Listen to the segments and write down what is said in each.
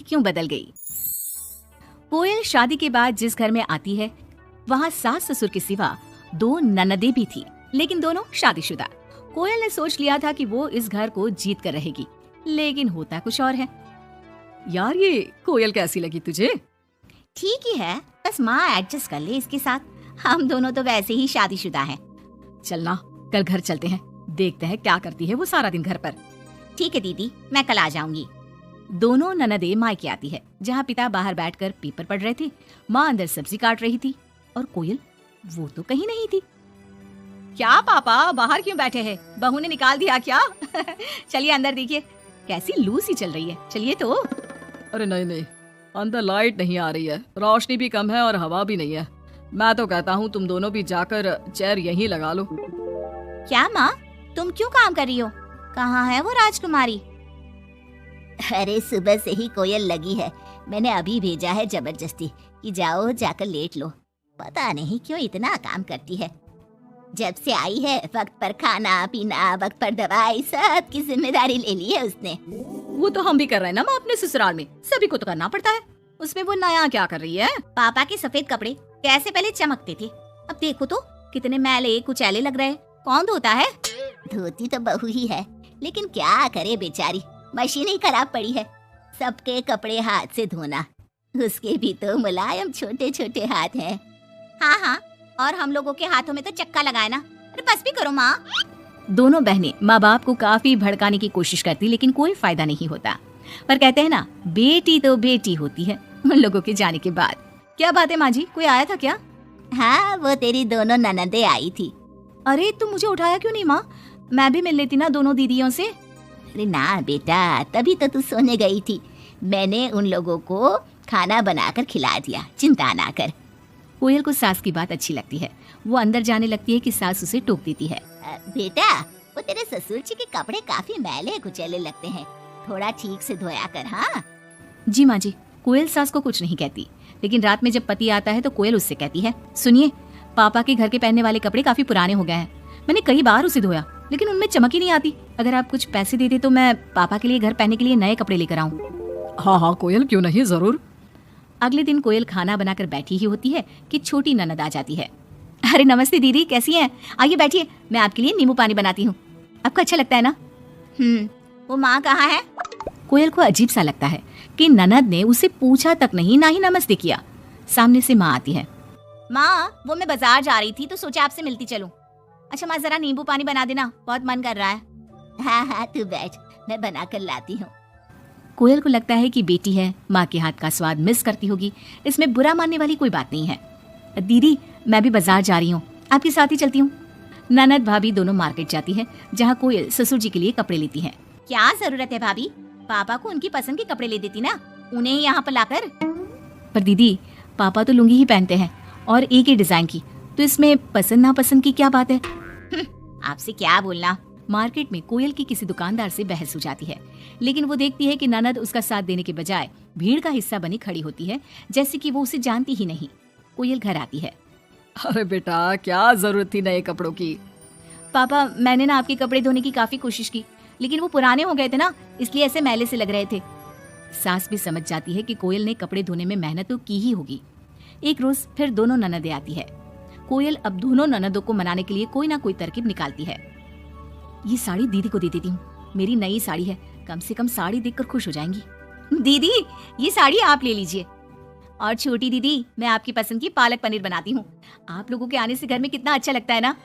क्यों बदल गई। कोयल शादी के बाद जिस घर में आती है वहाँ सास ससुर के सिवा 2 ननदें भी थी, लेकिन दोनों शादीशुदा। कोयल ने सोच लिया था कि वो इस घर को जीत कर रहेगी, लेकिन होता कुछ और है। यार ये कोयल कैसी लगी तुझे? ठीक ही है, बस माँ एडजस्ट कर ले इसके साथ। हम दोनों तो वैसे ही शादीशुदा हैं। चलना कल घर चलते हैं, देखते हैं क्या करती है वो सारा दिन घर पर। ठीक है दीदी, मैं कल आ जाऊंगी। दोनों ननदें मायके आती है, जहाँ पिता बाहर बैठकर पेपर पढ़ रहे थे, माँ अंदर सब्जी काट रही थी और कोयल वो तो कहीं नहीं थी। क्या पापा बाहर क्यों बैठे हैं? बहू ने निकाल दिया क्या? चलिए अंदर देखिए, कैसी लू सी चल रही है, चलिए तो। अरे नहीं, अंदर लाइट नहीं आ रही है, रोशनी भी कम है और हवा भी नहीं है। मैं तो कहता हूँ तुम दोनों भी जाकर चेयर यहीं लगा लो। क्या माँ, तुम क्यों काम कर रही हो? कहाँ है वो राजकुमारी? अरे सुबह से ही कोयल लगी है, मैंने अभी भेजा है जबरदस्ती कि जाओ जाकर लेट लो। पता नहीं क्यों इतना काम करती है। जब से आई है वक्त पर खाना पीना, वक्त पर दवाई, सब की जिम्मेदारी ले ली है उसने। वो तो हम भी कर रहे हैं ना माँ, अपने ससुराल में सभी को तो करना पड़ता है। उसमें वो नया क्या कर रही है? पापा के सफेद कपड़े कैसे पहले चमकते थे, अब देखो तो कितने मैले कुचैले लग रहे हैं। कौन धोता है? धोती तो बहू ही है, लेकिन क्या करे बेचारी, मशीन ही खराब पड़ी है। सबके कपड़े हाथ से धोना, उसके भी तो मुलायम छोटे छोटे हाथ हैं। हाँ, और हम लोगों के हाथों में तो चक्का लगाए ना। अरे बस भी करो माँ। दोनों बहनें माँ बाप को काफी भड़काने की कोशिश करती, लेकिन कोई फायदा नहीं होता। पर कहते हैं ना, बेटी तो बेटी होती है उन लोगों के जाने के बाद। क्या बात है माँ जी, कोई आया था क्या? हाँ, वो तेरी दोनों ननदें आई थी। अरे तुम मुझे उठाया क्यों नहीं माँ? मैं भी मिल लेती ना दोनों दीदियों से। अरे ना बेटा, तभी तो तू सोने गई थी। मैंने उन लोगों को खाना बनाकर खिला दिया, चिंता ना कर। कोयल को सास की बात अच्छी लगती है, वो अंदर जाने लगती है कि सास उसे टोक देती है। बेटा, वो तेरे ससुर जी के कपड़े काफी मैले कुचैले लगते हैं, थोड़ा ठीक से धोया कर। हाँ जी माँ जी। कोयल सास को कुछ नहीं कहती, लेकिन रात में जब पति आता है तो कोयल उससे कहती है, सुनिए पापा के घर के पहनने वाले कपड़े काफी पुराने हो गए हैं, मैंने कई बार उसे धोया लेकिन उनमें चमक ही नहीं आती। अगर आप कुछ पैसे दे दे तो मैं पापा के लिए घर पहनने के लिए नए कपड़े लेकर आऊँ। हाँ कोयल, क्यों नहीं, जरूर। अगले दिन कोयल खाना बनाकर बैठी ही होती है कि छोटी ननद आ जाती है। अरे नमस्ते दीदी, कैसी हैं? आइए बैठिए, मैं आपके लिए नींबू पानी बनाती हूँ, आपको अच्छा लगता है ना? वो माँ कहाँ है? कोयल को अजीब सा लगता है कि ननद ने उसे पूछा तक नहीं, ना ही नमस्ते किया। सामने से माँ आती है। माँ, वो मैं बाजार जा रही थी तो सोचा आपसे मिलती चलूं। अच्छा माँ, जरा नींबू पानी बना देना, बहुत मन कर रहा है। हाँ, तू बैठ, मैं बना कर लाती हूँ। कोयल को लगता है कि बेटी है, माँ के हाथ का स्वाद मिस करती होगी, इसमें बुरा मानने वाली कोई बात नहीं है। दीदी मैं भी बाजार जा रही हूँ, आपके साथ ही चलती हूँ। ननद भाभी दोनों मार्केट जाती है, जहाँ कोयल ससुर जी के लिए कपड़े लेती है। क्या जरूरत है भाभी, पापा को उनकी पसंद के कपड़े ले देती ना, उन्हें ही यहाँ पर लाकर। पर दीदी पापा तो लुंगी ही पहनते हैं और एक ही डिजाइन की, तो इसमें पसंद नापसंद की क्या बात है? आपसे क्या बोलना। मार्केट में कोयल की किसी दुकानदार से बहस हो जाती है, लेकिन वो देखती है कि ननद उसका साथ देने के बजाय भीड़ का हिस्सा बनी खड़ी होती है, जैसे कि वो उसे जानती ही नहीं। कोयल घर आती है। अरे बेटा, क्या जरूरत थी नए कपड़ों की? पापा मैंने ना आपके कपड़े धोने की काफी कोशिश की, लेकिन वो पुराने हो गए थे ना, इसलिए ऐसे मैले से लग रहे थे। सास भी समझ जाती है कि कोयल ने कपड़े धोने में मेहनत तो की ही होगी। एक रोज फिर दोनों ननदें आती है। कोयल अब दोनों ननदों को मनाने के लिए कोई ना कोई तरकीब निकालती है। ये साड़ी दीदी को दे देती हूँ, मेरी नई साड़ी है, कम से कम साड़ी देखकर खुश हो जाएंगी। दीदी ये साड़ी आप ले लीजिए। और छोटी दीदी, मैं आपकी पसंद की पालक पनीर बनाती हूँ, आप लोगों के आने से घर में कितना अच्छा लगता है ना।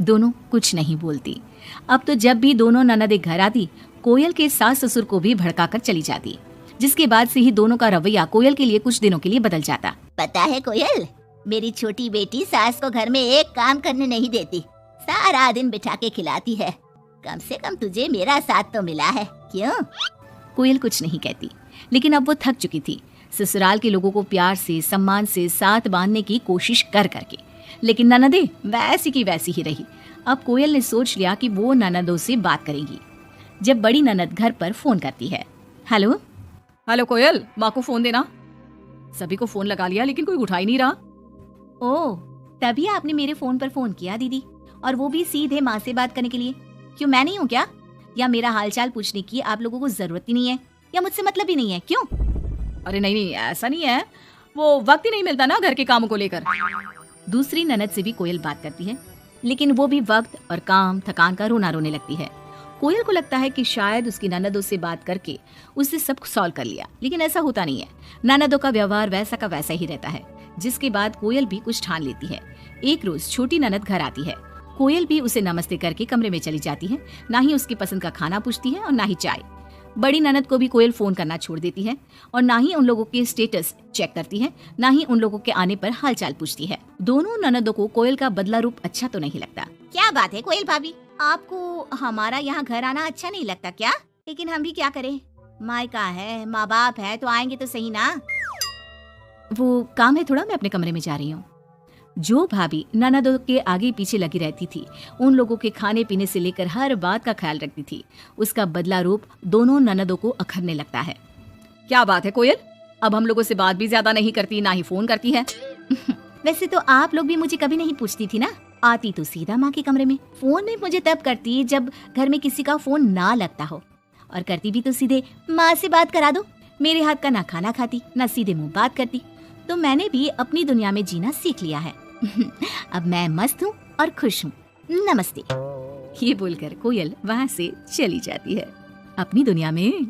दोनों कुछ नहीं बोलती। अब तो जब भी दोनों ननदें घर आती, कोयल के सास ससुर को भी भड़काकर चली जाती, जिसके बाद से ही दोनों का रवैया कोयल के लिए कुछ दिनों के लिए बदल जाता। पता है कोयल, मेरी छोटी बेटी सास को घर में एक काम करने नहीं देती, सारा दिन बिठा के खिलाती है। कम से कम तुझे मेरा साथ तो मिला है, क्यों? कोयल कुछ नहीं कहती, लेकिन अब वो थक चुकी थी ससुराल के लोगों को प्यार से सम्मान से साथ बांधने की कोशिश कर करके, लेकिन ननदें वैसी की वैसी ही रही। अब कोयल ने सोच लिया कि वो ननदों से बात करेगी। जब बड़ी ननद घर पर फोन करती है। हेलो हेलो कोयल, माँ को फोन देना। सभी को फोन लगा लिया लेकिन कोई उठा ही नहीं रहा। ओह, तभी आपने मेरे फोन पर फोन किया दीदी, और वो भी सीधे माँ से बात करने के लिए। क्यों, मैं नहीं हूँ क्या? या मेरा हालचाल पूछने की आप लोगों को जरूरत ही नहीं है, या मुझसे मतलब ही नहीं है? क्यों? अरे नहीं नहीं, ऐसा नहीं है, वो वक्त ही नहीं मिलता ना घर के कामों को लेकर। दूसरी ननद से भी कोयल बात करती है, लेकिन वो भी वक्त और काम थकान का रोना रोने लगती है। कोयल को लगता है कि शायद उसकी ननदों से बात करके उससे सब सॉल्व कर लिया, लेकिन ऐसा होता नहीं है। ननदों का व्यवहार वैसा का वैसा ही रहता है, जिसके बाद कोयल भी कुछ ठान लेती है। एक रोज छोटी ननद घर आती है। कोयल भी उसे नमस्ते करके कमरे में चली जाती है। ना ही उसकी पसंद का खाना पूछती है और ना ही चाय। बड़ी ननद को भी कोयल फोन करना छोड़ देती है और ना ही उन लोगों के स्टेटस चेक करती है, ना ही उन लोगों के आने पर हालचाल पूछती है। दोनों ननदों को कोयल का बदला रूप अच्छा तो नहीं लगता। क्या बात है कोयल भाभी, आपको हमारा यहाँ घर आना अच्छा नहीं लगता क्या? लेकिन हम भी क्या करें, मायका है, माँ बाप है, तो आएंगे तो सही ना। वो काम है थोड़ा, मैं अपने कमरे में जा रही हूँ। जो भाभी ननदों के आगे पीछे लगी रहती थी, उन लोगों के खाने पीने से लेकर हर बात का ख्याल रखती थी, उसका बदला रूप दोनों ननदों को अखरने लगता है। क्या बात है कोयल, अब हम लोगों से बात भी ज्यादा नहीं करती, ना ही फोन करती है। वैसे तो आप लोग भी मुझे कभी नहीं पूछती थी ना, आती तो सीधा माँ के कमरे में। फोन में मुझे तब करती जब घर में किसी का फोन ना लगता हो, और करती भी तो सीधे माँ से बात करा दो। मेरे हाथ का ना खाना खाती ना सीधे मुंह बात करती। तो मैंने भी अपनी दुनिया में जीना सीख लिया है। अब मैं मस्त हूँ और खुश हूँ। नमस्ते। ये बोलकर कोयल वहाँ से चली जाती है अपनी दुनिया में।